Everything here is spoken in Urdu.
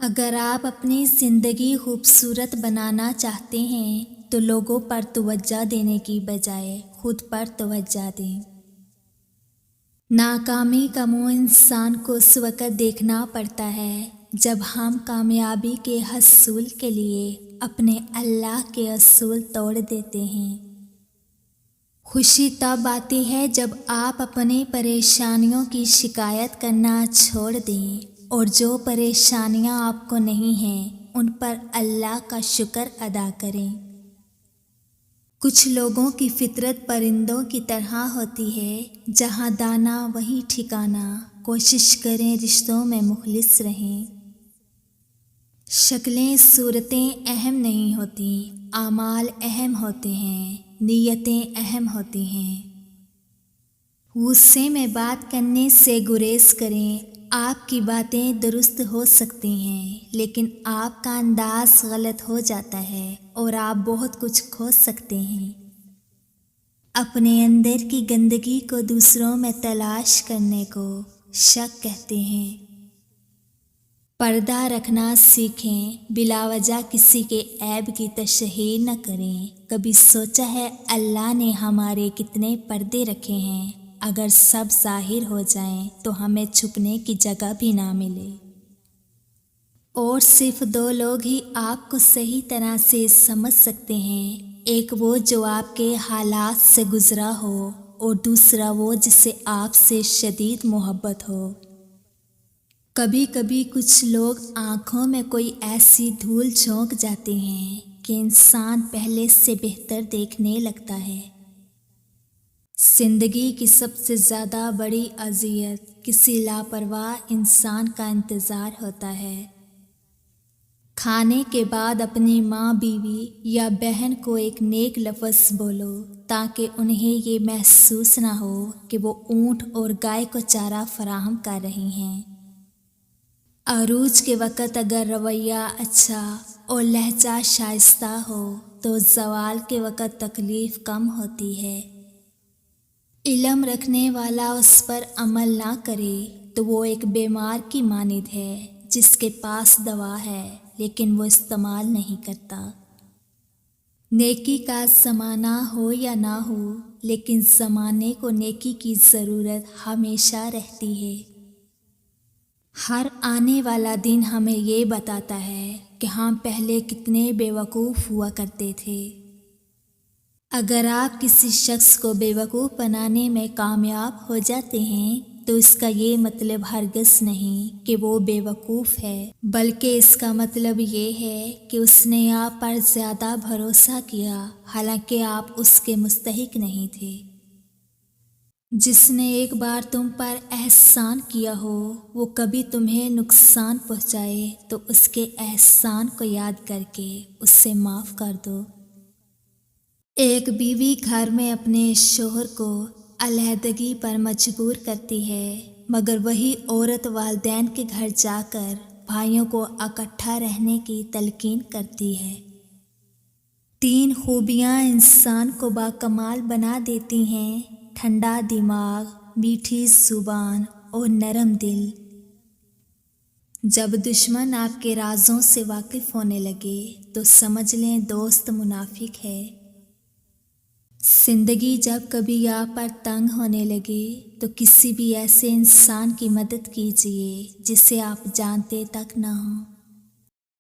اگر آپ اپنی زندگی خوبصورت بنانا چاہتے ہیں تو لوگوں پر توجہ دینے کی بجائے خود پر توجہ دیں۔ ناکامی کا منہ انسان کو اس وقت دیکھنا پڑتا ہے جب ہم کامیابی کے حصول کے لیے اپنے اللہ کے اصول توڑ دیتے ہیں۔ خوشی تب آتی ہے جب آپ اپنی پریشانیوں کی شکایت کرنا چھوڑ دیں اور جو پریشانیاں آپ کو نہیں ہیں ان پر اللہ کا شکر ادا کریں۔ کچھ لوگوں کی فطرت پرندوں کی طرح ہوتی ہے، جہاں دانا وہیں ٹھکانا۔ کوشش کریں رشتوں میں مخلص رہیں۔ شکلیں صورتیں اہم نہیں ہوتیں، اعمال اہم ہوتے ہیں، نیتیں اہم ہوتی ہیں۔ غصے میں بات کرنے سے گریز کریں۔ آپ کی باتیں درست ہو سکتی ہیں لیکن آپ کا انداز غلط ہو جاتا ہے اور آپ بہت کچھ کھو سکتے ہیں۔ اپنے اندر کی گندگی کو دوسروں میں تلاش کرنے کو شک کہتے ہیں۔ پردہ رکھنا سیکھیں، بلا وجہ کسی کے عیب کی تشہیر نہ کریں۔ کبھی سوچا ہے اللہ نے ہمارے کتنے پردے رکھے ہیں، اگر سب ظاہر ہو جائیں تو ہمیں چھپنے کی جگہ بھی نہ ملے۔ اور صرف دو لوگ ہی آپ کو صحیح طرح سے سمجھ سکتے ہیں، ایک وہ جو آپ کے حالات سے گزرا ہو اور دوسرا وہ جسے آپ سے شدید محبت ہو۔ کبھی کبھی کچھ لوگ آنکھوں میں کوئی ایسی دھول جھونک جاتے ہیں کہ انسان پہلے سے بہتر دیکھنے لگتا ہے۔ زندگی کی سب سے زیادہ بڑی اذیت کسی لاپرواہ انسان کا انتظار ہوتا ہے۔ کھانے کے بعد اپنی ماں، بیوی یا بہن کو ایک نیک لفظ بولو تاکہ انہیں یہ محسوس نہ ہو کہ وہ اونٹ اور گائے کو چارہ فراہم کر رہی ہیں۔ عروج کے وقت اگر رویہ اچھا اور لہجہ شائستہ ہو تو زوال کے وقت تکلیف کم ہوتی ہے۔ علم رکھنے والا اس پر عمل نہ کرے تو وہ ایک بیمار کی مانند ہے جس کے پاس دوا ہے لیکن وہ استعمال نہیں کرتا۔ نیکی کا زمانہ ہو یا نہ ہو لیکن زمانے کو نیکی کی ضرورت ہمیشہ رہتی ہے۔ ہر آنے والا دن ہمیں یہ بتاتا ہے کہ ہم پہلے کتنے بے وقوف ہوا کرتے تھے۔ اگر آپ کسی شخص کو بے وقوف بنانے میں کامیاب ہو جاتے ہیں تو اس کا یہ مطلب ہرگز نہیں کہ وہ بے وقوف ہے، بلکہ اس کا مطلب یہ ہے کہ اس نے آپ پر زیادہ بھروسہ کیا حالانکہ آپ اس کے مستحق نہیں تھے۔ جس نے ایک بار تم پر احسان کیا ہو وہ کبھی تمہیں نقصان پہنچائے تو اس کے احسان کو یاد کر کے اس سے معاف کر دو۔ ایک بیوی گھر میں اپنے شوہر کو علیحدگی پر مجبور کرتی ہے، مگر وہی عورت والدین کے گھر جا کر بھائیوں کو اکٹھا رہنے کی تلقین کرتی ہے۔ 3 خوبیاں انسان کو باکمال بنا دیتی ہیں: ٹھنڈا دماغ، میٹھی زبان اور نرم دل۔ جب دشمن آپ کے رازوں سے واقف ہونے لگے تو سمجھ لیں دوست منافق ہے۔ زندگی جب کبھی آپ پر تنگ ہونے لگے تو کسی بھی ایسے انسان کی مدد کیجیے جسے آپ جانتے تک نہ ہوں۔